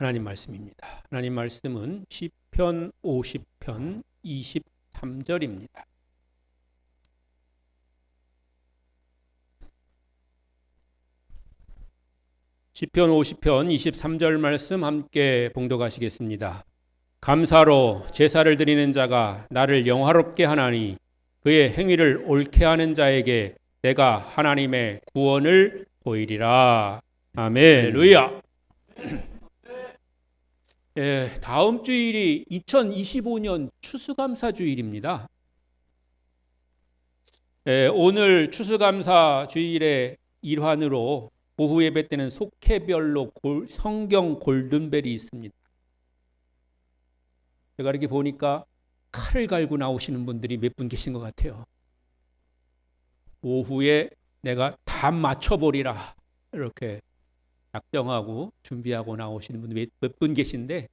하나님 말씀입니다. 하나님 말씀은 시편 50편 23절입니다. 시편 50편 23절 말씀 함께 봉독하시겠습니다. 감사로 제사를 드리는 자가 나를 영화롭게 하나니 그의 행위를 옳게 하는 자에게 내가 하나님의 구원을 보이리라. 아멘. 할렐루야. 다음 주일이 2025년 추수감사 주일입니다. 오늘 추수감사 주일의 일환으로 오후 예배 때는 속회별로 성경 골든벨이 있습니다. 제가 이렇게 보니까 칼을 갈고 나오시는 분들이 몇 분 계신 것 같아요. 오후에 내가 다 맞춰버리라 이렇게 작정하고 준비하고 나오시는 분들 몇 분 계신데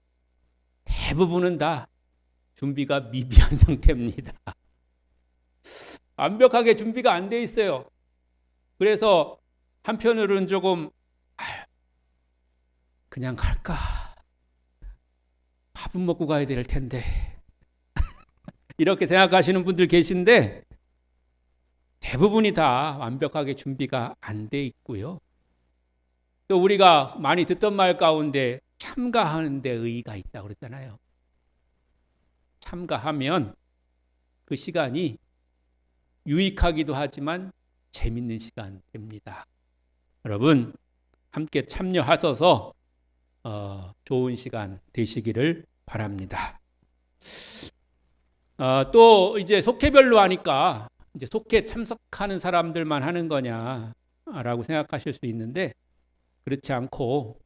대부분은 다 준비가 미비한 상태입니다. 완벽하게 준비가 안 돼 있어요. 그래서 한편으로는 조금 그냥 갈까? 밥은 먹고 가야 될 텐데 이렇게 생각하시는 분들 계신데 대부분이 다 완벽하게 준비가 안 돼 있고요. 또 우리가 많이 듣던 말 가운데 참가하는 데 의의가 있다고 그랬잖아요. 참가하면 그 시간이 유익하기도 하지만 재밌는 시간 됩니다. 여러분 함께 참여하셔서 좋은 시간 되시기를 바랍니다. 또 이제 속회별로 하니까 이제 속회 참석하는 사람들만 하는 거냐라고 생각하실 수 있는데 그렇지 않고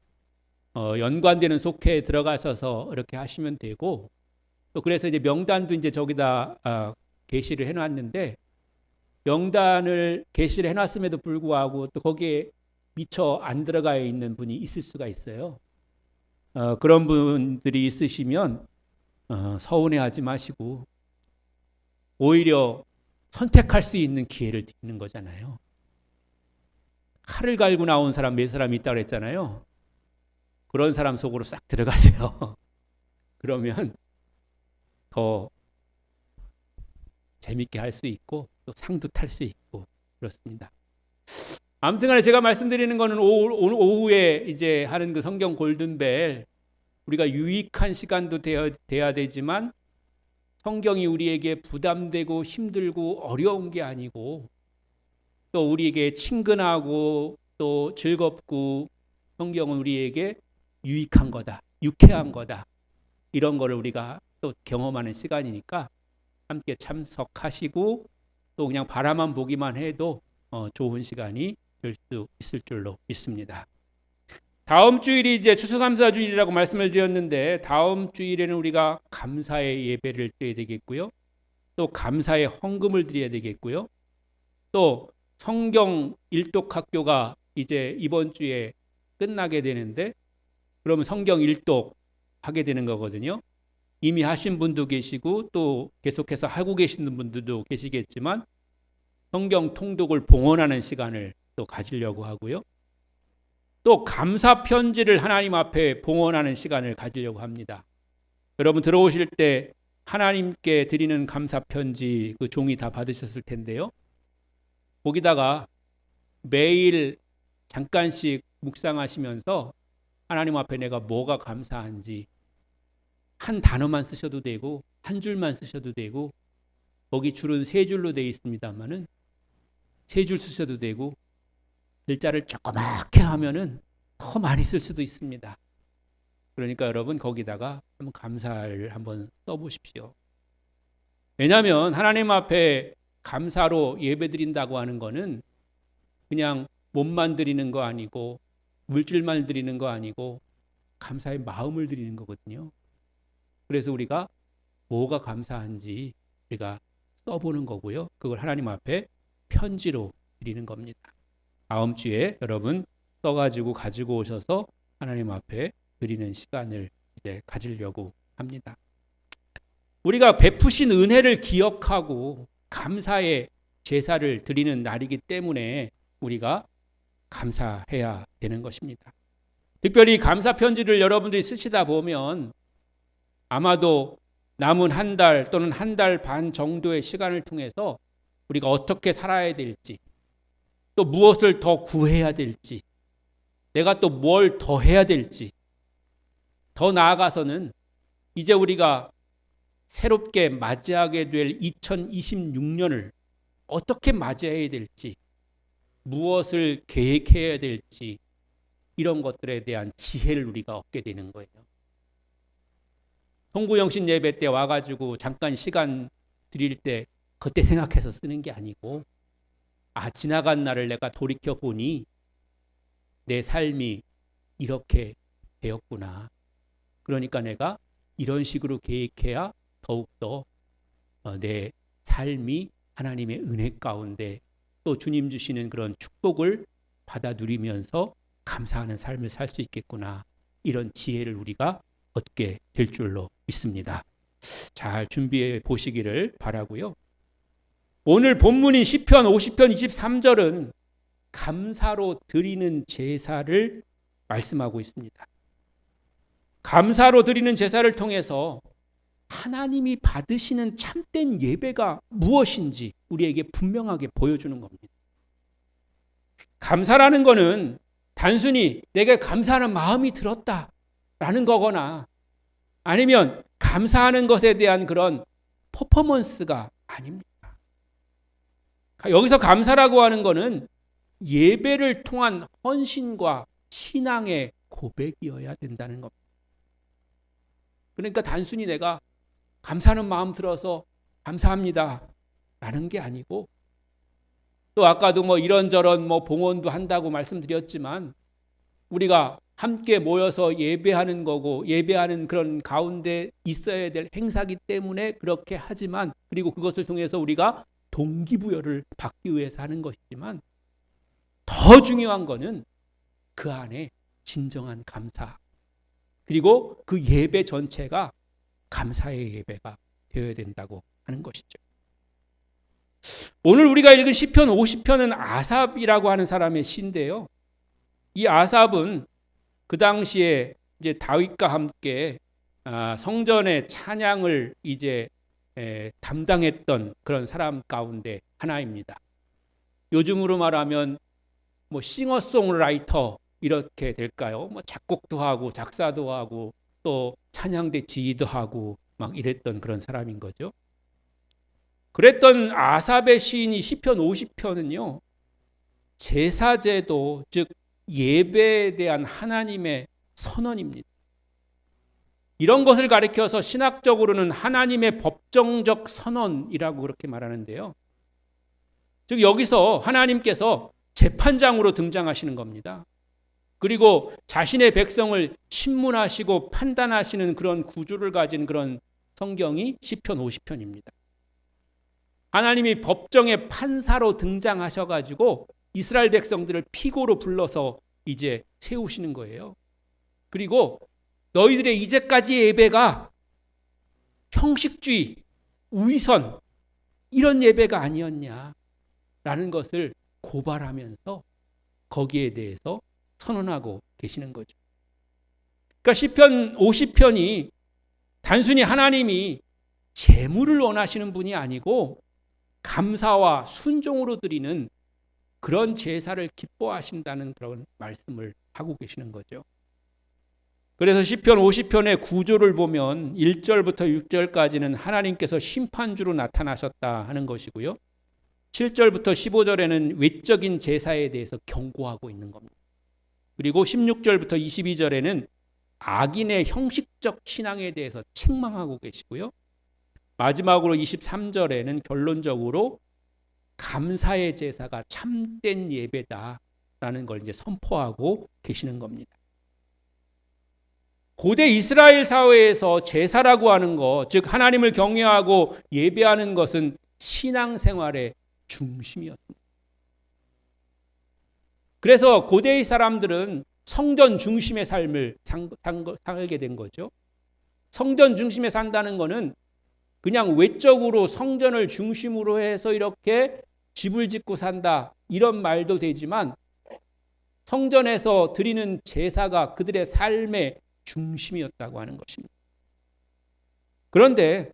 연관되는 속회에 들어가셔서 이렇게 하시면 되고 또 그래서 이제 명단도 이제 저기다 게시를 해놨는데 명단을 게시를 해놨음에도 불구하고 또 거기에 미처 안 들어가 있는 분이 있을 수가 있어요. 그런 분들이 있으시면 서운해하지 마시고 오히려 선택할 수 있는 기회를 드리는 거잖아요. 칼을 갈고 나온 사람 몇 사람이 있다고 그랬잖아요. 그런 사람 속으로 싹 들어가세요. 그러면 더 재밌게 할 수 있고 또 상도 탈 수 있고 그렇습니다. 아무튼 간에 제가 말씀드리는 거는 오늘 오후에 이제 하는 그 성경 골든벨 우리가 유익한 시간도 돼야 되지만 성경이 우리에게 부담되고 힘들고 어려운 게 아니고 또 우리에게 친근하고 또 즐겁고 성경은 우리에게 유익한 거다, 유쾌한 거다 이런 거를 우리가 또 경험하는 시간이니까 함께 참석하시고 또 그냥 바라만 보기만 해도 좋은 시간이 될 수 있을 줄로 믿습니다. 다음 주일이 이제 추수감사 주일이라고 말씀을 드렸는데 다음 주일에는 우리가 감사의 예배를 드려야 되겠고요. 또 감사의 헌금을 드려야 되겠고요. 또 성경 일독학교가 이제 이번 주에 끝나게 되는데 그러면 성경 일독 하게 되는 거거든요. 이미 하신 분도 계시고 또 계속해서 하고 계시는 분들도 계시겠지만 성경 통독을 봉헌하는 시간을 또 가지려고 하고요. 또 감사 편지를 하나님 앞에 봉헌하는 시간을 가지려고 합니다. 여러분 들어오실 때 하나님께 드리는 감사 편지 그 종이 다 받으셨을 텐데요. 거기다가 매일 잠깐씩 묵상하시면서 하나님 앞에 내가 뭐가 감사한지 한 단어만 쓰셔도 되고 한 줄만 쓰셔도 되고 거기 줄은 세 줄로 되어 있습니다만은 세 줄 쓰셔도 되고 글자를 조그맣게 하면은 더 많이 쓸 수도 있습니다. 그러니까 여러분 거기다가 한번 감사를 한번 써보십시오. 왜냐하면 하나님 앞에 감사로 예배드린다고 하는 거는 그냥 몸만 드리는 거 아니고 물질만 드리는 거 아니고 감사의 마음을 드리는 거거든요. 그래서 우리가 뭐가 감사한지 우리가 써보는 거고요. 그걸 하나님 앞에 편지로 드리는 겁니다. 다음 주에 여러분 써가지고 가지고 오셔서 하나님 앞에 드리는 시간을 이제 가지려고 합니다. 우리가 베푸신 은혜를 기억하고 감사의 제사를 드리는 날이기 때문에 우리가 감사해야 되는 것입니다. 특별히 감사 편지를 여러분들이 쓰시다 보면 아마도 남은 한 달 또는 한 달 반 정도의 시간을 통해서 우리가 어떻게 살아야 될지, 또 무엇을 더 구해야 될지, 내가 또 뭘 더 해야 될지, 더 나아가서는 이제 우리가 새롭게 맞이하게 될 2026년을 어떻게 맞이해야 될지, 무엇을 계획해야 될지, 이런 것들에 대한 지혜를 우리가 얻게 되는 거예요. 송구영신 예배 때 와가지고 잠깐 시간 드릴 때 그때 생각해서 쓰는 게 아니고, 지나간 날을 내가 돌이켜 보니 내 삶이 이렇게 되었구나. 그러니까 내가 이런 식으로 계획해야 더욱더 내 삶이 하나님의 은혜 가운데 또 주님 주시는 그런 축복을 받아 누리면서 감사하는 삶을 살 수 있겠구나. 이런 지혜를 우리가 얻게 될 줄로 믿습니다. 잘 준비해 보시기를 바라고요. 오늘 본문인 시편 50편 23절은 감사로 드리는 제사를 말씀하고 있습니다. 감사로 드리는 제사를 통해서 하나님이 받으시는 참된 예배가 무엇인지 우리에게 분명하게 보여주는 겁니다. 감사라는 것은 단순히 내게 감사하는 마음이 들었다라는 거거나 아니면 감사하는 것에 대한 그런 퍼포먼스가 아닙니다. 여기서 감사라고 하는 것은 예배를 통한 헌신과 신앙의 고백이어야 된다는 겁니다. 그러니까 단순히 내가 감사하는 마음 들어서 감사합니다 라는 게 아니고, 또 아까도 이런저런 봉헌도 한다고 말씀드렸지만 우리가 함께 모여서 예배하는 거고 예배하는 그런 가운데 있어야 될 행사기 때문에 그렇게 하지만, 그리고 그것을 통해서 우리가 동기부여를 받기 위해서 하는 것이지만, 더 중요한 거는 그 안에 진정한 감사, 그리고 그 예배 전체가 감사의 예배가 되어야 된다고 하는 것이죠. 오늘 우리가 읽은 시편 50편은 아삽이라고 하는 사람의 시인데요. 이 아삽은 그 당시에 이제 다윗과 함께 성전의 찬양을 이제 담당했던 그런 사람 가운데 하나입니다. 요즘으로 말하면 싱어송라이터 이렇게 될까요? 작곡도 하고 작사도 하고 또 찬양대 지휘도 하고 막 이랬던 그런 사람인 거죠. 그랬던 아삽의 시인이 시편 50편은요. 제사제도, 즉 예배에 대한 하나님의 선언입니다. 이런 것을 가리켜서 신학적으로는 하나님의 법정적 선언이라고 그렇게 말하는데요. 즉 여기서 하나님께서 재판장으로 등장하시는 겁니다. 그리고 자신의 백성을 신문하시고 판단하시는 그런 구조를 가진 그런 성경이 시편 50편입니다. 하나님이 법정의 판사로 등장하셔가지고 이스라엘 백성들을 피고로 불러서 이제 세우시는 거예요. 그리고 너희들의 이제까지의 예배가 형식주의, 우위선 이런 예배가 아니었냐라는 것을 고발하면서 거기에 대해서 선언하고 계시는 거죠. 그러니까 시편 50편이 단순히 하나님이 재물을 원하시는 분이 아니고 감사와 순종으로 드리는 그런 제사를 기뻐하신다는 그런 말씀을 하고 계시는 거죠. 그래서 시편 50편의 구조를 보면 1절부터 6절까지는 하나님께서 심판주로 나타나셨다 하는 것이고요. 7절부터 15절에는 외적인 제사에 대해서 경고하고 있는 겁니다. 그리고 16절부터 22절에는 악인의 형식적 신앙에 대해서 책망하고 계시고요. 마지막으로 23절에는 결론적으로 감사의 제사가 참된 예배다라는 걸 이제 선포하고 계시는 겁니다. 고대 이스라엘 사회에서 제사라고 하는 것, 즉 하나님을 경외하고 예배하는 것은 신앙생활의 중심이었습니다. 그래서 고대의 사람들은 성전 중심의 삶을 살게 된 거죠. 성전 중심에 산다는 것은 그냥 외적으로 성전을 중심으로 해서 이렇게 집을 짓고 산다 이런 말도 되지만, 성전에서 드리는 제사가 그들의 삶의 중심이었다고 하는 것입니다. 그런데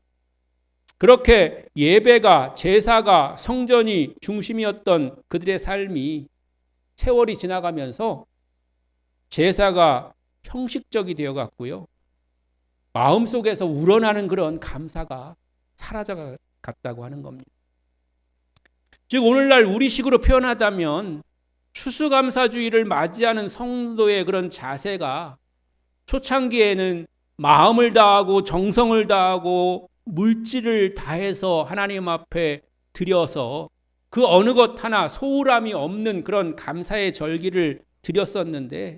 그렇게 예배가, 제사가, 성전이 중심이었던 그들의 삶이 세월이 지나가면서 제사가 형식적이 되어갔고요. 마음속에서 우러나는 그런 감사가 사라져갔다고 하는 겁니다. 즉 오늘날 우리식으로 표현하자면 추수감사주의를 맞이하는 성도의 그런 자세가 초창기에는 마음을 다하고 정성을 다하고 물질을 다해서 하나님 앞에 드려서 그 어느 것 하나 소홀함이 없는 그런 감사의 절기를 드렸었는데,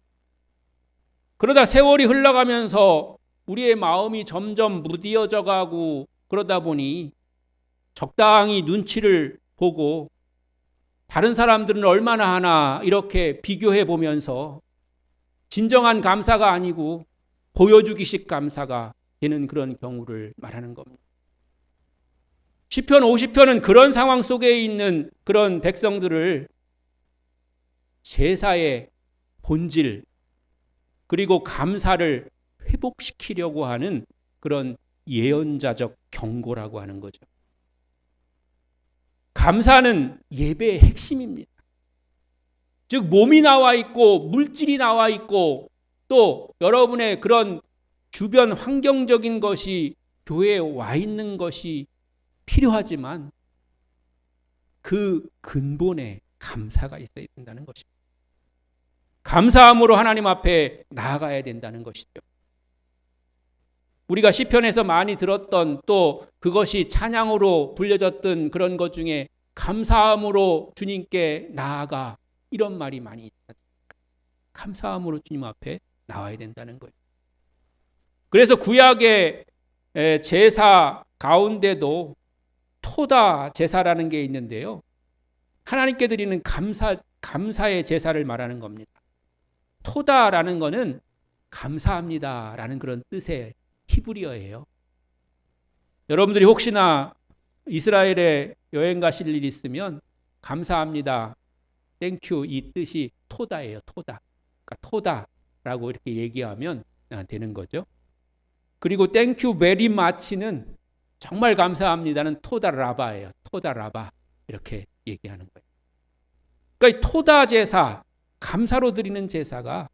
그러다 세월이 흘러가면서 우리의 마음이 점점 무디어져 가고 그러다 보니 적당히 눈치를 보고 다른 사람들은 얼마나 하나 이렇게 비교해 보면서 진정한 감사가 아니고 보여주기식 감사가 되는 그런 경우를 말하는 겁니다. 시편 50편은 그런 상황 속에 있는 그런 백성들을 제사의 본질 그리고 감사를 회복시키려고 하는 그런 예언자적 경고라고 하는 거죠. 감사는 예배의 핵심입니다. 즉 몸이 나와 있고 물질이 나와 있고 또 여러분의 그런 주변 환경적인 것이 교회에 와 있는 것이 필요하지만 그 근본에 감사가 있어야 된다는 것입니다. 감사함으로 하나님 앞에 나아가야 된다는 것이죠. 우리가 시편에서 많이 들었던 또 그것이 찬양으로 불려졌던 그런 것 중에 감사함으로 주님께 나아가 이런 말이 많이 있다. 감사함으로 주님 앞에 나와야 된다는 거예요. 그래서 구약의 제사 가운데도 토다 제사라는 게 있는데요. 하나님께 드리는 감사의 제사를 말하는 겁니다. 토다라는 거는 감사합니다라는 그런 뜻의 히브리어예요. 여러분들이 혹시나 이스라엘에 여행 가실 일이 있으면 감사합니다, 땡큐 이 뜻이 토다예요. 토다. 그러니까 토다라고 이렇게 얘기하면 되는 거죠. 그리고 땡큐 베리 마치는 정말 감사합니다는 토다라바예요. 토다라바 이렇게 얘기하는 거예요. 그러니까 이 토다 제사, 감사로 드리는 제사가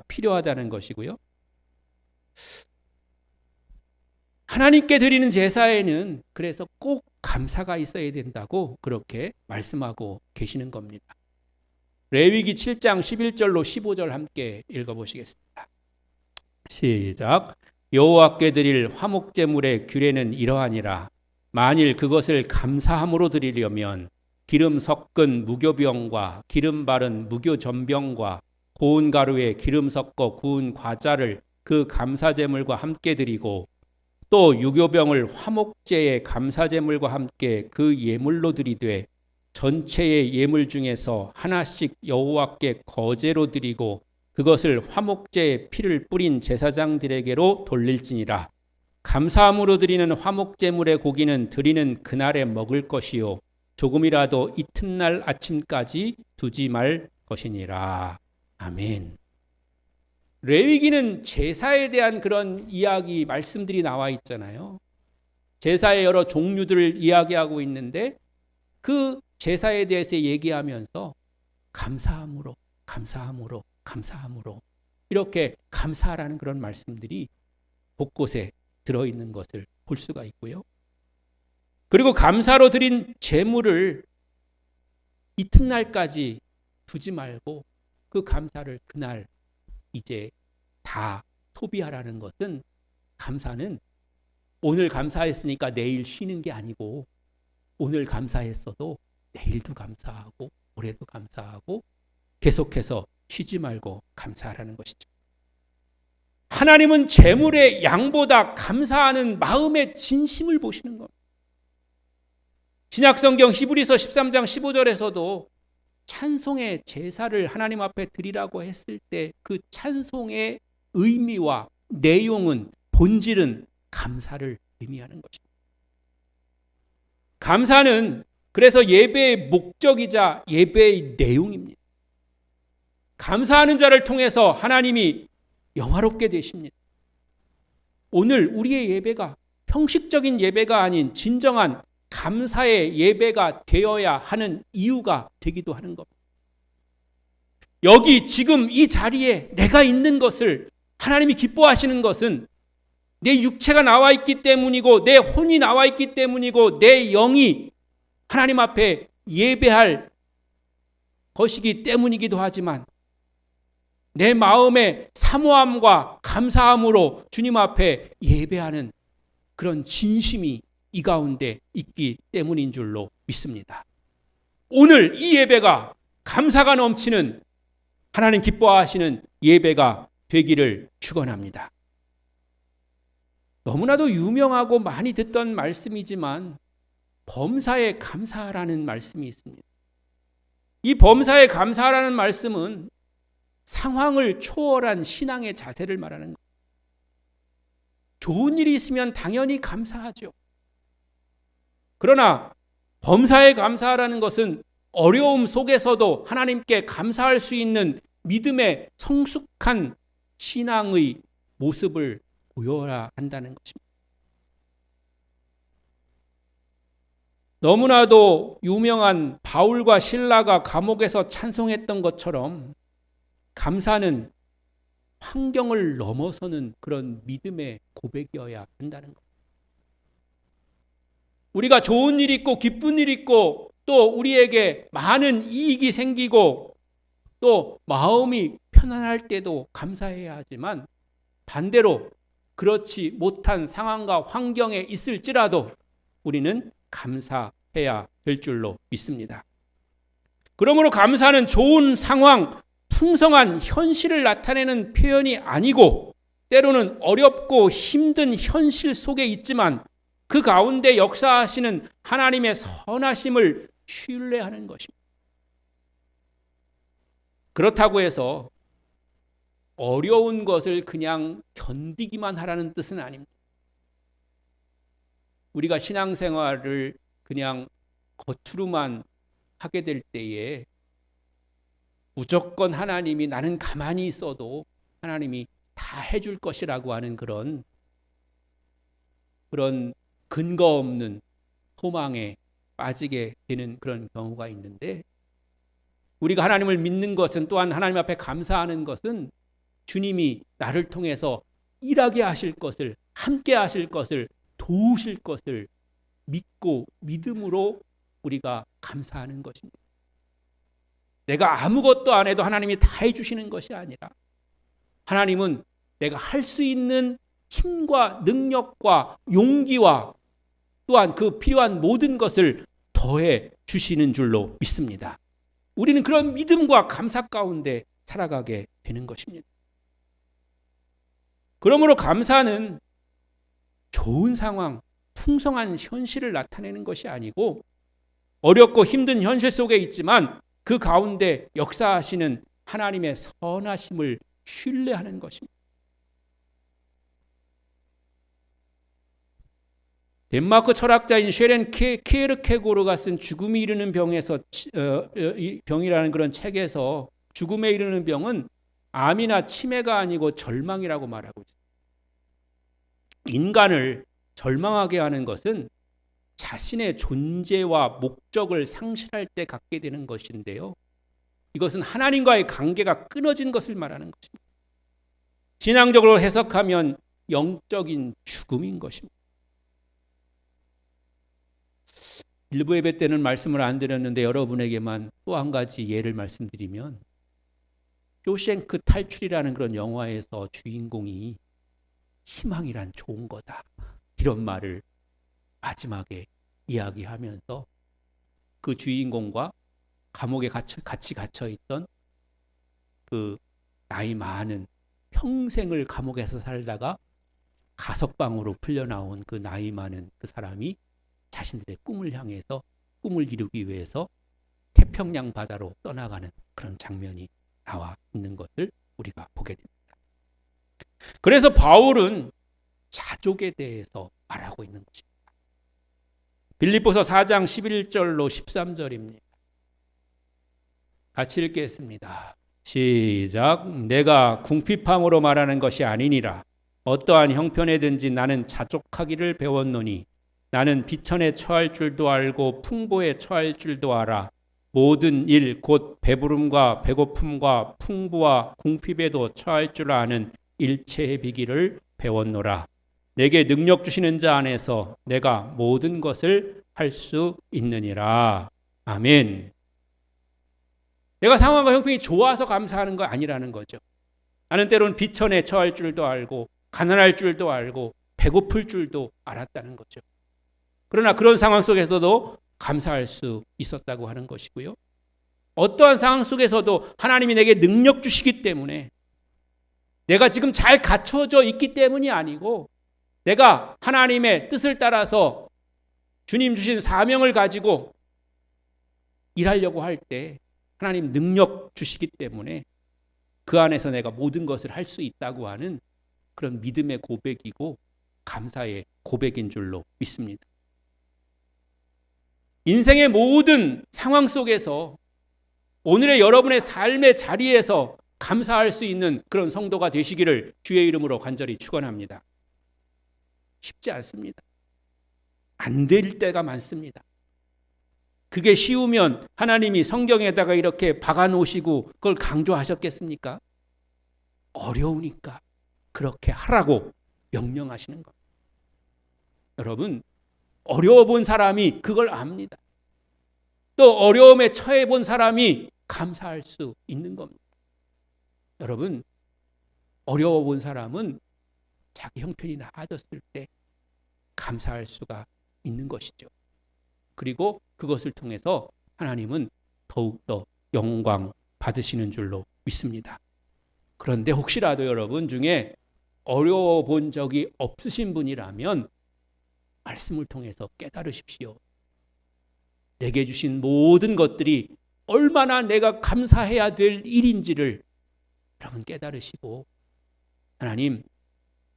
필요하다는 것이고요. 하나님께 드리는 제사에는 그래서 꼭 감사가 있어야 된다고 그렇게 말씀하고 계시는 겁니다. 레위기 7장 11절로 15절 함께 읽어보시겠습니다. 시작. 여호와께 드릴 화목제물의 규례는 이러하니라. 만일 그것을 감사함으로 드리려면 기름 섞은 무교병과 기름 바른 무교전병과 고운 가루에 기름 섞어 구운 과자를 그 감사제물과 함께 드리고 또 유교병을 화목제의 감사제물과 함께 그 예물로 드리되 전체의 예물 중에서 하나씩 여호와께 거제로 드리고 그것을 화목제의 피를 뿌린 제사장들에게로 돌릴지니라. 감사함으로 드리는 화목제물의 고기는 드리는 그날에 먹을 것이요 조금이라도 이튿날 아침까지 두지 말 것이니라. 아멘. 레위기는 제사에 대한 그런 이야기 말씀들이 나와 있잖아요. 제사의 여러 종류들을 이야기하고 있는데 그 제사에 대해서 얘기하면서 감사함으로 이렇게 감사하라는 그런 말씀들이 곳곳에 들어있는 것을 볼 수가 있고요. 그리고 감사로 드린 제물을 이튿날까지 두지 말고 그 감사를 그날 이제 다 소비하라는 것은, 감사는 오늘 감사했으니까 내일 쉬는 게 아니고 오늘 감사했어도 내일도 감사하고 올해도 감사하고 계속해서 쉬지 말고 감사하라는 것이죠. 하나님은 재물의 양보다 감사하는 마음의 진심을 보시는 겁니다. 신약성경 히브리서 13장 15절에서도 찬송의 제사를 하나님 앞에 드리라고 했을 때 그 찬송의 의미와 내용은, 본질은 감사를 의미하는 것입니다. 감사는 그래서 예배의 목적이자 예배의 내용입니다. 감사하는 자를 통해서 하나님이 영화롭게 되십니다. 오늘 우리의 예배가 형식적인 예배가 아닌 진정한 감사의 예배가 되어야 하는 이유가 되기도 하는 겁니다. 여기 지금 이 자리에 내가 있는 것을 하나님이 기뻐하시는 것은 내 육체가 나와 있기 때문이고 내 혼이 나와 있기 때문이고 내 영이 하나님 앞에 예배할 것이기 때문이기도 하지만 내 마음의 사모함과 감사함으로 주님 앞에 예배하는 그런 진심이 이 가운데 있기 때문인 줄로 믿습니다. 오늘 이 예배가 감사가 넘치는 하나님 기뻐하시는 예배가 되기를 축원합니다. 너무나도 유명하고 많이 듣던 말씀이지만 범사에 감사라는 말씀이 있습니다. 이 범사에 감사라는 말씀은 상황을 초월한 신앙의 자세를 말하는 것. 좋은 일이 있으면 당연히 감사하죠. 그러나 범사에 감사라는 것은 어려움 속에서도 하나님께 감사할 수 있는 믿음의 성숙한 신앙의 모습을 보여야 한다는 것입니다. 너무나도 유명한 바울과 실라가 감옥에서 찬송했던 것처럼 감사는 환경을 넘어서는 그런 믿음의 고백이어야 한다는 것. 우리가 좋은 일 있고 기쁜 일 있고 또 우리에게 많은 이익이 생기고 또 마음이 편안할 때도 감사해야 하지만 반대로 그렇지 못한 상황과 환경에 있을지라도 우리는 감사해야 될 줄로 믿습니다. 그러므로 감사는 좋은 상황, 풍성한 현실을 나타내는 표현이 아니고 때로는 어렵고 힘든 현실 속에 있지만 그 가운데 역사하시는 하나님의 선하심을 신뢰하는 것입니다. 그렇다고 해서 어려운 것을 그냥 견디기만 하라는 뜻은 아닙니다. 우리가 신앙생활을 그냥 겉으로만 하게 될 때에 무조건 하나님이 나는 가만히 있어도 하나님이 다 해줄 것이라고 하는 그런 근거 없는 소망에 빠지게 되는 그런 경우가 있는데 우리가 하나님을 믿는 것은 또한 하나님 앞에 감사하는 것은 주님이 나를 통해서 일하게 하실 것을 함께 하실 것을 도우실 것을 믿고 믿음으로 우리가 감사하는 것입니다. 내가 아무것도 안 해도 하나님이 다 해주시는 것이 아니라 하나님은 내가 할 수 있는 힘과 능력과 용기와 또한 그 필요한 모든 것을 더해 주시는 줄로 믿습니다. 우리는 그런 믿음과 감사 가운데 살아가게 되는 것입니다. 그러므로 감사는 좋은 상황, 풍성한 현실을 나타내는 것이 아니고 어렵고 힘든 현실 속에 있지만 그 가운데 역사하시는 하나님의 선하심을 신뢰하는 것입니다. 덴마크 철학자인 쉐렌 키에르케고르가 쓴 죽음이 이르는 병이라는 그런 책에서 죽음에 이르는 병은 암이나 치매가 아니고 절망이라고 말하고 있습니다. 인간을 절망하게 하는 것은 자신의 존재와 목적을 상실할 때 갖게 되는 것인데요. 이것은 하나님과의 관계가 끊어진 것을 말하는 것입니다. 신앙적으로 해석하면 영적인 죽음인 것입니다. 일부 예배 때는 말씀을 안 드렸는데 여러분에게만 또 한 가지 예를 말씀드리면 쇼생크 탈출이라는 그런 영화에서 주인공이 희망이란 좋은 거다 이런 말을 마지막에 이야기하면서 그 주인공과 감옥에 같이 갇혀있던 그 나이 많은 평생을 감옥에서 살다가 가석방으로 풀려나온 그 나이 많은 그 사람이 자신들의 꿈을 향해서 꿈을 이루기 위해서 태평양 바다로 떠나가는 그런 장면이 나와 있는 것을 우리가 보게 됩니다. 그래서 바울은 자족에 대해서 말하고 있는 것입니다. 빌립보서 4장 11절로 13절입니다. 같이 읽겠습니다. 시작. 내가 궁핍함으로 말하는 것이 아니니라. 어떠한 형편에든지 나는 자족하기를 배웠노니 나는 비천에 처할 줄도 알고 풍부에 처할 줄도 알아. 모든 일 곧 배부름과 배고픔과 풍부와 궁핍에도 처할 줄 아는 일체의 비기를 배웠노라. 내게 능력 주시는 자 안에서 내가 모든 것을 할 수 있느니라. 아멘. 내가 상황과 형편이 좋아서 감사하는 거 아니라는 거죠. 나는 때로는 비천에 처할 줄도 알고 가난할 줄도 알고 배고플 줄도 알았다는 거죠. 그러나 그런 상황 속에서도 감사할 수 있었다고 하는 것이고요. 어떠한 상황 속에서도 하나님이 내게 능력 주시기 때문에 내가 지금 잘 갖춰져 있기 때문이 아니고 내가 하나님의 뜻을 따라서 주님 주신 사명을 가지고 일하려고 할 때 하나님 능력 주시기 때문에 그 안에서 내가 모든 것을 할 수 있다고 하는 그런 믿음의 고백이고 감사의 고백인 줄로 믿습니다. 인생의 모든 상황 속에서 오늘의 여러분의 삶의 자리에서 감사할 수 있는 그런 성도가 되시기를 주의 이름으로 간절히 축원합니다. 쉽지 않습니다. 안 될 때가 많습니다. 그게 쉬우면 하나님이 성경에다가 이렇게 박아놓으시고 그걸 강조하셨겠습니까? 어려우니까 그렇게 하라고 명령하시는 것. 여러분, 어려워 본 사람이 그걸 압니다. 또 어려움에 처해 본 사람이 감사할 수 있는 겁니다. 여러분, 어려워 본 사람은 자기 형편이 나아졌을 때 감사할 수가 있는 것이죠. 그리고 그것을 통해서 하나님은 더욱더 영광 받으시는 줄로 믿습니다. 그런데 혹시라도 여러분 중에 어려워 본 적이 없으신 분이라면 말씀을 통해서 깨달으십시오. 내게 주신 모든 것들이 얼마나 내가 감사해야 될 일인지를 여러분 깨달으시고 하나님,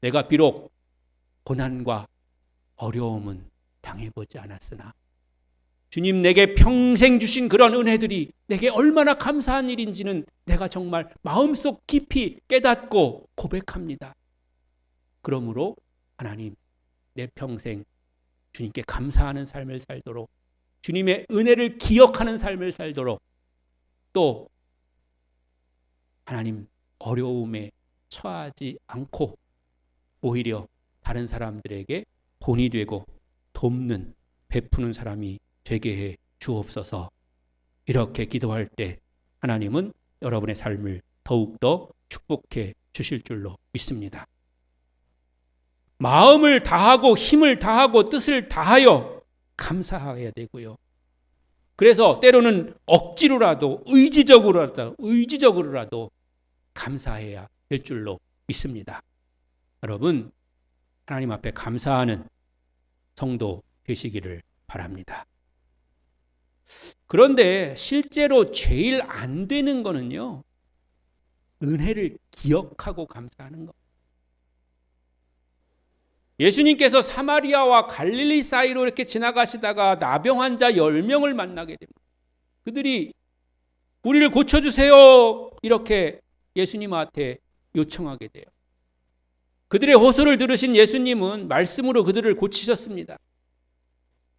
내가 비록 고난과 어려움은 당해보지 않았으나 주님 내게 평생 주신 그런 은혜들이 내게 얼마나 감사한 일인지는 내가 정말 마음속 깊이 깨닫고 고백합니다. 그러므로 하나님, 내 평생 주님께 감사하는 삶을 살도록, 주님의 은혜를 기억하는 삶을 살도록, 또 하나님 어려움에 처하지 않고 오히려 다른 사람들에게 본이 되고 돕는, 베푸는 사람이 되게 해 주옵소서. 이렇게 기도할 때 하나님은 여러분의 삶을 더욱더 축복해 주실 줄로 믿습니다. 마음을 다하고 힘을 다하고 뜻을 다하여 감사해야 되고요. 그래서 때로는 억지로라도 의지적으로라도 감사해야 될 줄로 믿습니다. 여러분, 하나님 앞에 감사하는 성도 되시기를 바랍니다. 그런데 실제로 제일 안 되는 거는요, 은혜를 기억하고 감사하는 것. 예수님께서 사마리아와 갈릴리 사이로 이렇게 지나가시다가 나병 환자 10명을 만나게 됩니다. 그들이 우리를 고쳐주세요 이렇게 예수님한테 요청하게 돼요. 그들의 호소를 들으신 예수님은 말씀으로 그들을 고치셨습니다.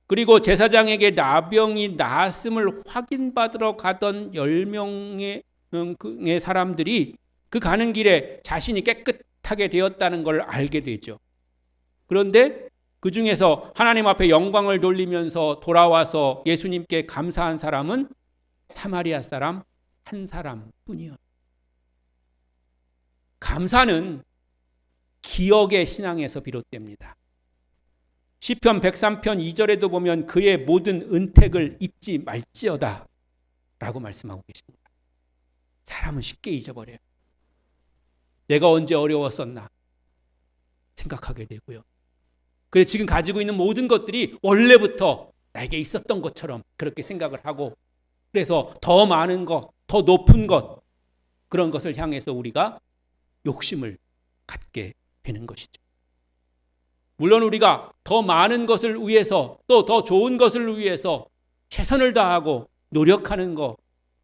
그리고 제사장에게 나병이 나았음을 확인받으러 가던 10명의 사람들이 그 가는 길에 자신이 깨끗하게 되었다는 걸 알게 되죠. 그런데 그 중에서 하나님 앞에 영광을 돌리면서 돌아와서 예수님께 감사한 사람은 사마리아 사람 한 사람뿐이었어요. 감사는 기억의 신앙에서 비롯됩니다. 시편 103편 2절에도 보면 그의 모든 은택을 잊지 말지어다 라고 말씀하고 계십니다. 사람은 쉽게 잊어버려요. 내가 언제 어려웠었나 생각하게 되고요. 그래서 지금 가지고 있는 모든 것들이 원래부터 나에게 있었던 것처럼 그렇게 생각을 하고, 그래서 더 많은 것, 더 높은 것, 그런 것을 향해서 우리가 욕심을 갖게 되는 것이죠. 물론 우리가 더 많은 것을 위해서, 또 더 좋은 것을 위해서 최선을 다하고 노력하는 것,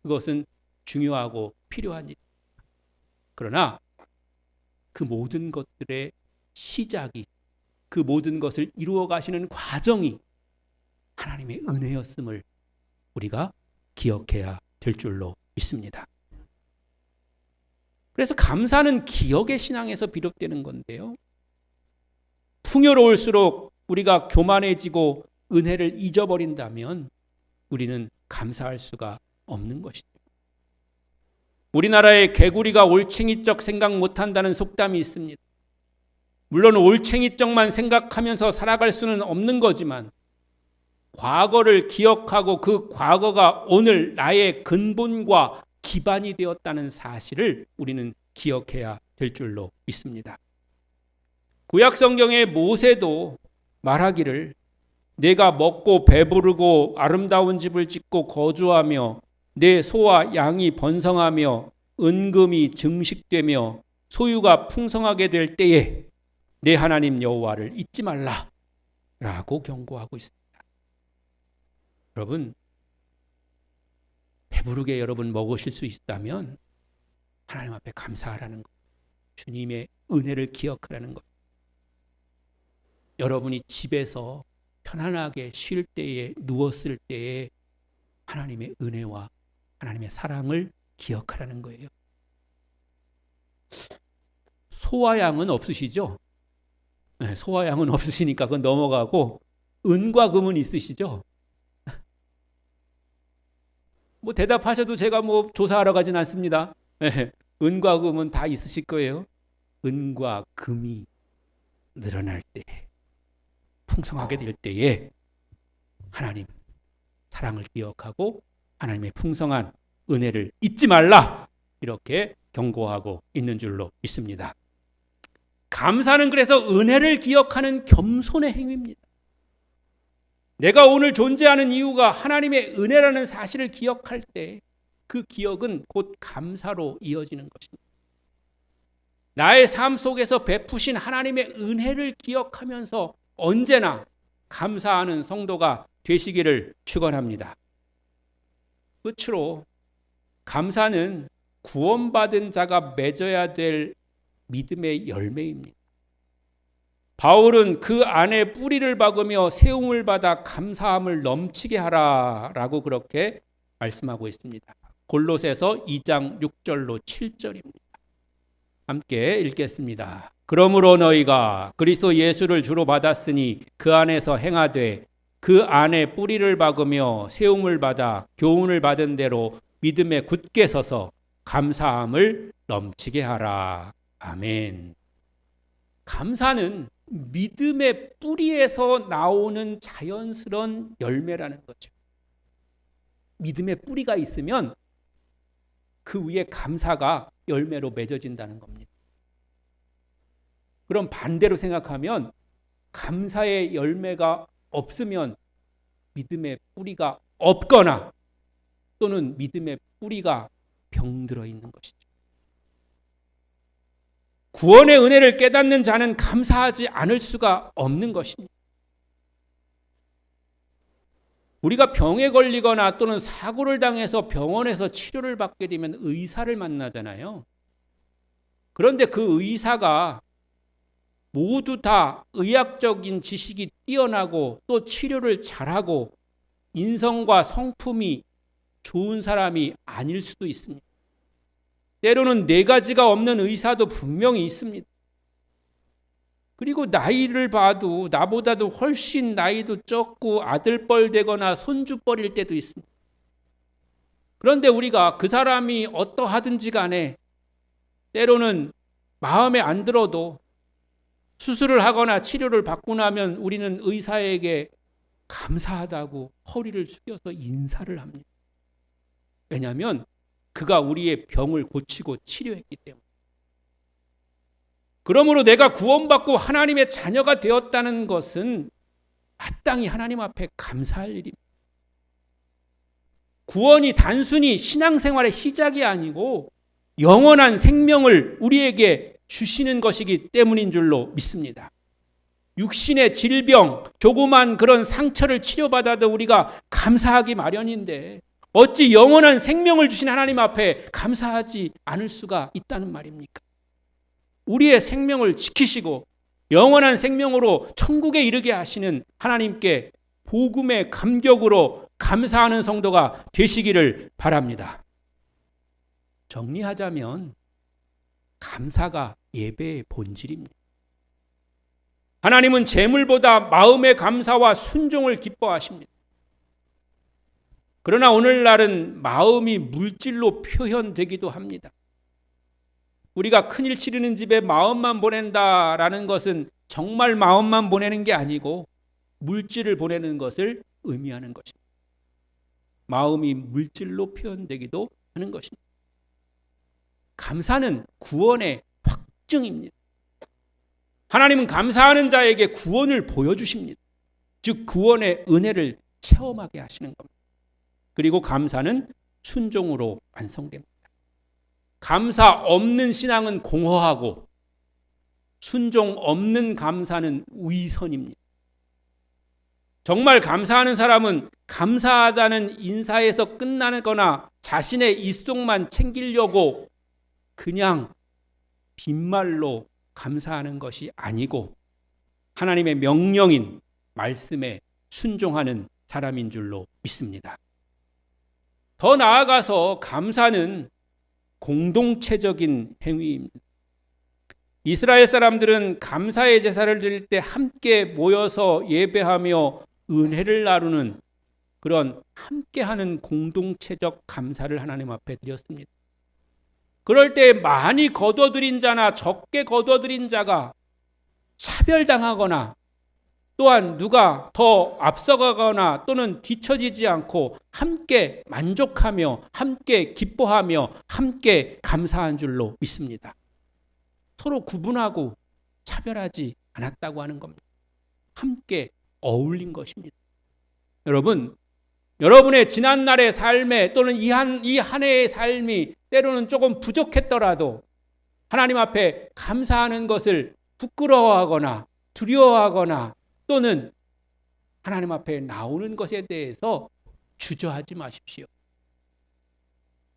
그것은 중요하고 필요한 일. 그러나 그 모든 것들의 시작이, 그 모든 것을 이루어 가시는 과정이 하나님의 은혜였음을 우리가 기억해야 될 줄로 믿습니다. 그래서 감사는 기억의 신앙에서 비롯되는 건데요. 풍요로울수록 우리가 교만해지고 은혜를 잊어버린다면 우리는 감사할 수가 없는 것이죠. 우리나라에 개구리가 올챙이적 생각 못한다는 속담이 있습니다. 물론 올챙이적만 생각하면서 살아갈 수는 없는 거지만 과거를 기억하고 그 과거가 오늘 나의 근본과 기반이 되었다는 사실을 우리는 기억해야 될 줄로 믿습니다. 구약 성경의 모세도 말하기를 내가 먹고 배부르고 아름다운 집을 짓고 거주하며 내 소와 양이 번성하며 은금이 증식되며 소유가 풍성하게 될 때에 내 하나님 여호와를 잊지 말라 라고 경고하고 있습니다. 여러분, 배부르게 여러분 먹으실 수 있다면 하나님 앞에 감사하라는 것, 주님의 은혜를 기억하라는 것. 여러분이 집에서 편안하게 쉴 때에, 누웠을 때에 하나님의 은혜와 하나님의 사랑을 기억하라는 거예요. 소와 양은 없으시죠? 네, 소와 양은 없으시니까 그건 넘어가고 은과 금은 있으시죠? 뭐 대답하셔도 제가 뭐 조사하러 가진 않습니다. 네, 은과 금은 다 있으실 거예요. 은과 금이 늘어날 때, 풍성하게 될 때에 하나님 사랑을 기억하고 하나님의 풍성한 은혜를 잊지 말라 이렇게 경고하고 있는 줄로 믿습니다. 감사는 그래서 은혜를 기억하는 겸손의 행위입니다. 내가 오늘 존재하는 이유가 하나님의 은혜라는 사실을 기억할 때 그 기억은 곧 감사로 이어지는 것입니다. 나의 삶 속에서 베푸신 하나님의 은혜를 기억하면서 언제나 감사하는 성도가 되시기를 축원합니다. 끝으로 감사는 구원받은 자가 맺어야 될 믿음의 열매입니다. 바울은 그 안에 뿌리를 박으며 세움을 받아 감사함을 넘치게 하라라고 그렇게 말씀하고 있습니다. 골로새서 2장 6절로 7절입니다. 함께 읽겠습니다. 그러므로 너희가 그리스도 예수를 주로 받았으니 그 안에서 행하되 그 안에 뿌리를 박으며 세움을 받아 교훈을 받은 대로 믿음에 굳게 서서 감사함을 넘치게 하라. 아멘. 감사는 믿음의 뿌리에서 나오는 자연스러운 열매라는 거죠. 믿음의 뿌리가 있으면 그 위에 감사가 열매로 맺어진다는 겁니다. 그럼 반대로 생각하면 감사의 열매가 없으면 믿음의 뿌리가 없거나 또는 믿음의 뿌리가 병들어 있는 것이죠. 구원의 은혜를 깨닫는 자는 감사하지 않을 수가 없는 것입니다. 우리가 병에 걸리거나 또는 사고를 당해서 병원에서 치료를 받게 되면 의사를 만나잖아요. 그런데 그 의사가 모두 다 의학적인 지식이 뛰어나고 또 치료를 잘하고 인성과 성품이 좋은 사람이 아닐 수도 있습니다. 때로는 4가지가 없는 의사도 분명히 있습니다. 그리고 나이를 봐도 나보다도 훨씬 나이도 적고 아들뻘 되거나 손주뻘일 때도 있습니다. 그런데 우리가 그 사람이 어떠하든지 간에 때로는 마음에 안 들어도 수술을 하거나 치료를 받고 나면 우리는 의사에게 감사하다고 허리를 숙여서 인사를 합니다. 왜냐하면 그가 우리의 병을 고치고 치료했기 때문에. 그러므로 내가 구원받고 하나님의 자녀가 되었다는 것은 마땅히 하나님 앞에 감사할 일입니다. 구원이 단순히 신앙생활의 시작이 아니고 영원한 생명을 우리에게 주시는 것이기 때문인 줄로 믿습니다. 육신의 질병, 조그만 그런 상처를 치료받아도 우리가 감사하기 마련인데 어찌 영원한 생명을 주신 하나님 앞에 감사하지 않을 수가 있다는 말입니까? 우리의 생명을 지키시고 영원한 생명으로 천국에 이르게 하시는 하나님께 복음의 감격으로 감사하는 성도가 되시기를 바랍니다. 정리하자면 감사가 예배의 본질입니다. 하나님은 재물보다 마음의 감사와 순종을 기뻐하십니다. 그러나 오늘날은 마음이 물질로 표현되기도 합니다. 우리가 큰일 치르는 집에 마음만 보낸다라는 것은 정말 마음만 보내는 게 아니고 물질을 보내는 것을 의미하는 것입니다. 마음이 물질로 표현되기도 하는 것입니다. 감사는 구원의 확증입니다. 하나님은 감사하는 자에게 구원을 보여주십니다. 즉 구원의 은혜를 체험하게 하시는 겁니다. 그리고 감사는 순종으로 완성됩니다. 감사 없는 신앙은 공허하고 순종 없는 감사는 위선입니다. 정말 감사하는 사람은 감사하다는 인사에서 끝나거나 자신의 입속만 챙기려고 그냥 빈말로 감사하는 것이 아니고 하나님의 명령인 말씀에 순종하는 사람인 줄로 믿습니다. 더 나아가서 감사는 공동체적인 행위입니다. 이스라엘 사람들은 감사의 제사를 드릴 때 함께 모여서 예배하며 은혜를 나누는 그런 함께하는 공동체적 감사를 하나님 앞에 드렸습니다. 그럴 때 많이 거둬들인 자나 적게 거둬들인 자가 차별당하거나 또한 누가 더 앞서가거나 또는 뒤처지지 않고 함께 만족하며 함께 기뻐하며 함께 감사한 줄로 믿습니다. 서로 구분하고 차별하지 않았다고 하는 겁니다. 함께 어울린 것입니다. 여러분, 여러분의 지난날의 삶에 또는 이 한 해의 삶이 때로는 조금 부족했더라도 하나님 앞에 감사하는 것을 부끄러워하거나 두려워하거나 또는 하나님 앞에 나오는 것에 대해서 주저하지 마십시오.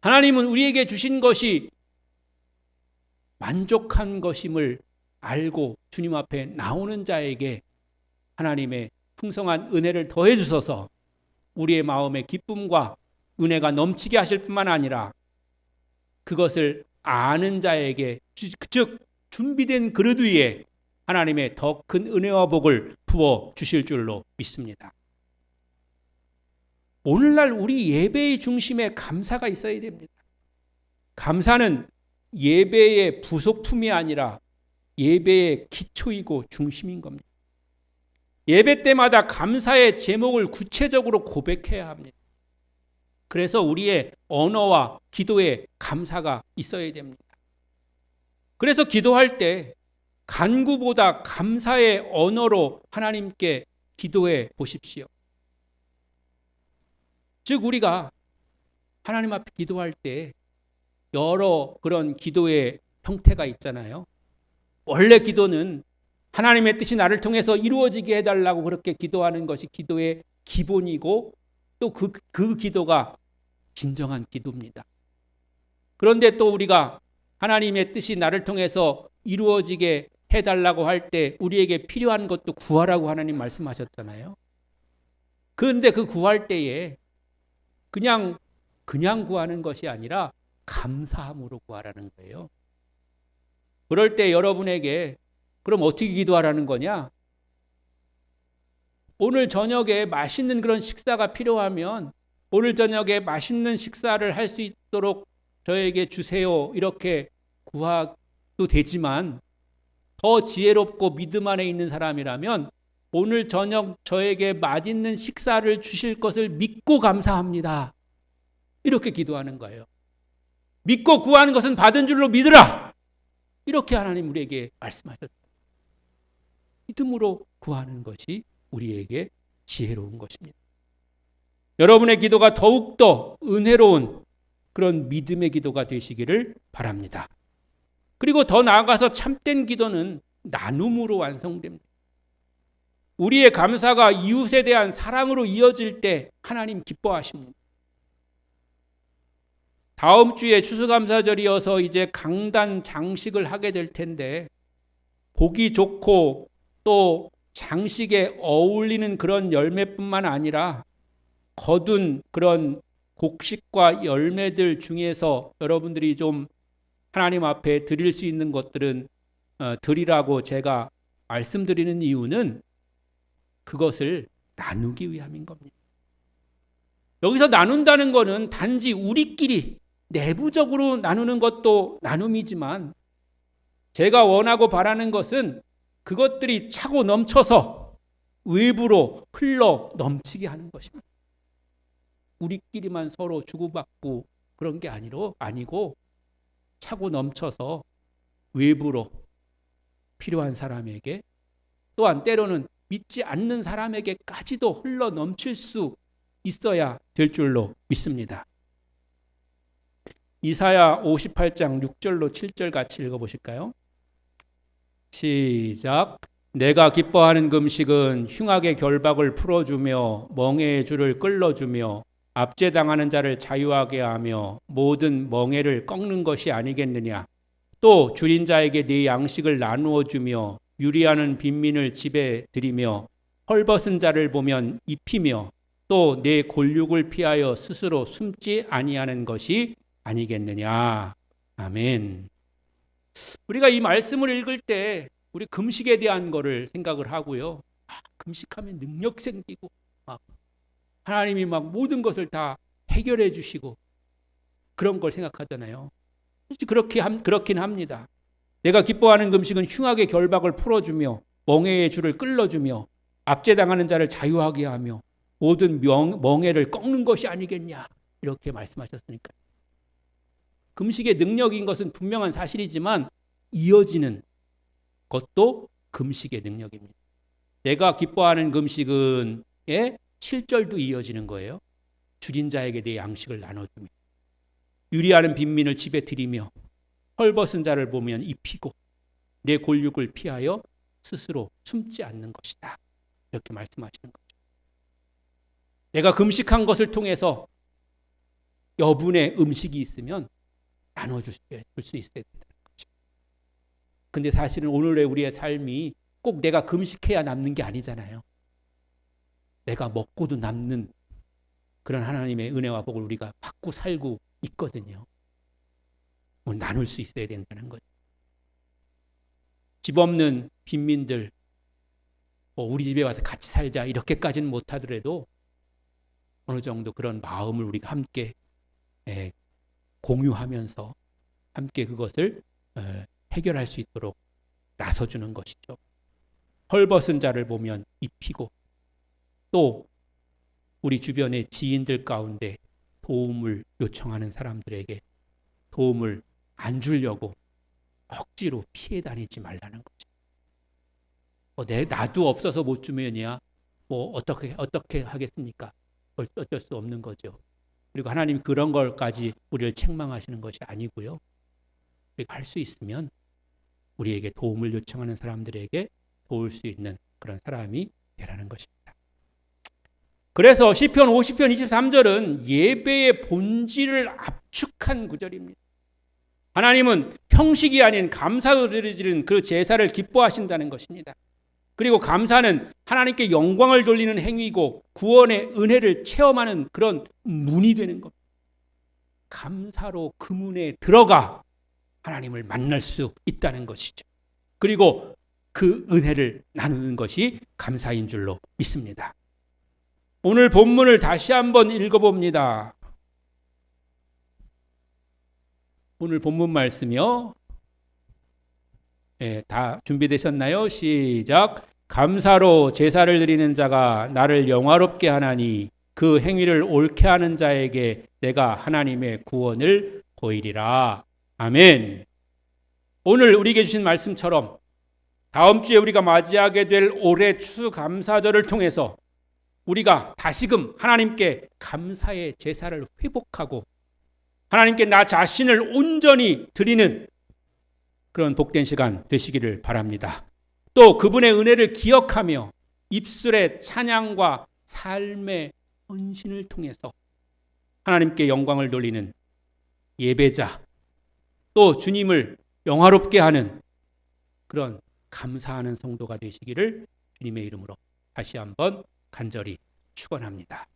하나님은 우리에게 주신 것이 만족한 것임을 알고 주님 앞에 나오는 자에게 하나님의 풍성한 은혜를 더해 주셔서 우리의 마음의 기쁨과 은혜가 넘치게 하실 뿐만 아니라 그것을 아는 자에게 즉 준비된 그릇 위에 하나님의 더 큰 은혜와 복을 부어 주실 줄로 믿습니다. 오늘날 우리 예배의 중심에 감사가 있어야 됩니다. 감사는 예배의 부속품이 아니라 예배의 기초이고 중심인 겁니다. 예배 때마다 감사의 제목을 구체적으로 고백해야 합니다. 그래서 우리의 언어와 기도에 감사가 있어야 됩니다. 그래서 기도할 때 간구보다 감사의 언어로 하나님께 기도해 보십시오. 즉 우리가 하나님 앞에 기도할 때 여러 그런 기도의 형태가 있잖아요. 원래 기도는 하나님의 뜻이 나를 통해서 이루어지게 해달라고 그렇게 기도하는 것이 기도의 기본이고 또 그 기도가 진정한 기도입니다. 그런데 또 우리가 하나님의 뜻이 나를 통해서 이루어지게 해달라고 할 때 우리에게 필요한 것도 구하라고 하나님 말씀하셨잖아요. 그런데 그 구할 때에 그냥 구하는 것이 아니라 감사함으로 구하라는 거예요. 그럴 때 여러분에게 그럼 어떻게 기도하라는 거냐? 오늘 저녁에 맛있는 그런 식사가 필요하면 오늘 저녁에 맛있는 식사를 할 수 있도록 저에게 주세요. 이렇게 구하도 되지만 더 지혜롭고 믿음 안에 있는 사람이라면 오늘 저녁 저에게 맛있는 식사를 주실 것을 믿고 감사합니다. 이렇게 기도하는 거예요. 믿고 구하는 것은 받은 줄로 믿으라. 이렇게 하나님 우리에게 말씀하셨어요. 믿음으로 구하는 것이 우리에게 지혜로운 것입니다. 여러분의 기도가 더욱더 은혜로운 그런 믿음의 기도가 되시기를 바랍니다. 그리고 더 나아가서 참된 기도는 나눔으로 완성됩니다. 우리의 감사가 이웃에 대한 사랑으로 이어질 때 하나님 기뻐하십니다. 다음 주에 추수감사절이어서 이제 강단 장식을 하게 될 텐데 보기 좋고 또 장식에 어울리는 그런 열매뿐만 아니라 거둔 그런 곡식과 열매들 중에서 여러분들이 좀 하나님 앞에 드릴 수 있는 것들은 드리라고 제가 말씀드리는 이유는 그것을 나누기 위함인 겁니다. 여기서 나눈다는 것은 단지 우리끼리 내부적으로 나누는 것도 나눔이지만 제가 원하고 바라는 것은 그것들이 차고 넘쳐서 외부로 흘러 넘치게 하는 것입니다. 우리끼리만 서로 주고받고 그런 게 아니고 차고 넘쳐서 외부로 필요한 사람에게 또한 때로는 믿지 않는 사람에게까지도 흘러 넘칠 수 있어야 될 줄로 믿습니다. 이사야 58장 6절로 7절 같이 읽어보실까요? 시작. 내가 기뻐하는 금식은 흉악의 결박을 풀어주며 멍에의 줄을 끌어주며 압제당하는 자를 자유하게 하며 모든 멍에를 꺾는 것이 아니겠느냐. 또 줄인 자에게 네 양식을 나누어 주며 유리하는 빈민을 집에 들이며 헐벗은 자를 보면 입히며 또 내 골육을 피하여 스스로 숨지 아니하는 것이 아니겠느냐. 아멘. 우리가 이 말씀을 읽을 때 우리 금식에 대한 거를 생각을 하고요. 금식하면 능력 생기고 하나님이 막 모든 것을 다 해결해 주시고 그런 걸 생각하잖아요. 그렇긴 합니다. 내가 기뻐하는 금식은 흉악의 결박을 풀어주며 멍에의 줄을 끌어주며 압제당하는 자를 자유하게 하며 모든 멍에를 꺾는 것이 아니겠냐. 이렇게 말씀하셨으니까. 금식의 능력인 것은 분명한 사실이지만 이어지는 것도 금식의 능력입니다. 내가 기뻐하는 금식은 7절도 이어지는 거예요. 줄인 자에게 내 양식을 나눠주며 유리하는 빈민을 집에 들이며 헐벗은 자를 보면 입히고 내 골육을 피하여 스스로 숨지 않는 것이다. 이렇게 말씀하시는 거죠. 내가 금식한 것을 통해서 여분의 음식이 있으면 나눠줄 수 있어야 된다는 거죠. 근데 사실은 오늘의 우리의 삶이 꼭 내가 금식해야 남는 게 아니잖아요. 내가 먹고도 남는 그런 하나님의 은혜와 복을 우리가 받고 살고 있거든요. 오늘 나눌 수 있어야 된다는 거죠. 집 없는 빈민들 우리 집에 와서 같이 살자 이렇게까지는 못하더라도 어느 정도 그런 마음을 우리가 함께 공유하면서 함께 그것을 해결할 수 있도록 나서주는 것이죠. 헐벗은 자를 보면 입히고 또 우리 주변의 지인들 가운데 도움을 요청하는 사람들에게 도움을 안 주려고 억지로 피해 다니지 말라는 거죠. 나도 없어서 못 주면이야 어떻게 하겠습니까? 어쩔 수 없는 거죠. 그리고 하나님 그런 걸까지 우리를 책망하시는 것이 아니고요. 우리가 할 수 있으면 우리에게 도움을 요청하는 사람들에게 도울 수 있는 그런 사람이 되라는 것입니다. 그래서 시편 50편 23절은 예배의 본질을 압축한 구절입니다. 하나님은 형식이 아닌 감사로 드려지는 그 제사를 기뻐하신다는 것입니다. 그리고 감사는 하나님께 영광을 돌리는 행위고 구원의 은혜를 체험하는 그런 문이 되는 겁니다. 감사로 그 문에 들어가 하나님을 만날 수 있다는 것이죠. 그리고 그 은혜를 나누는 것이 감사인 줄로 믿습니다. 오늘 본문을 다시 한번 읽어봅니다. 오늘 본문 말씀이요. 다 준비되셨나요? 시작. 감사로 제사를 드리는 자가 나를 영화롭게 하나니 그 행위를 옳게 하는 자에게 내가 하나님의 구원을 보이리라. 아멘. 오늘 우리에게 주신 말씀처럼 다음 주에 우리가 맞이하게 될 올해 추수감사절을 통해서 우리가 다시금 하나님께 감사의 제사를 회복하고 하나님께 나 자신을 온전히 드리는 그런 복된 시간 되시기를 바랍니다. 또 그분의 은혜를 기억하며 입술의 찬양과 삶의 헌신을 통해서 하나님께 영광을 돌리는 예배자, 또 주님을 영화롭게 하는 그런 감사하는 성도가 되시기를 주님의 이름으로 다시 한번 간절히 축원합니다.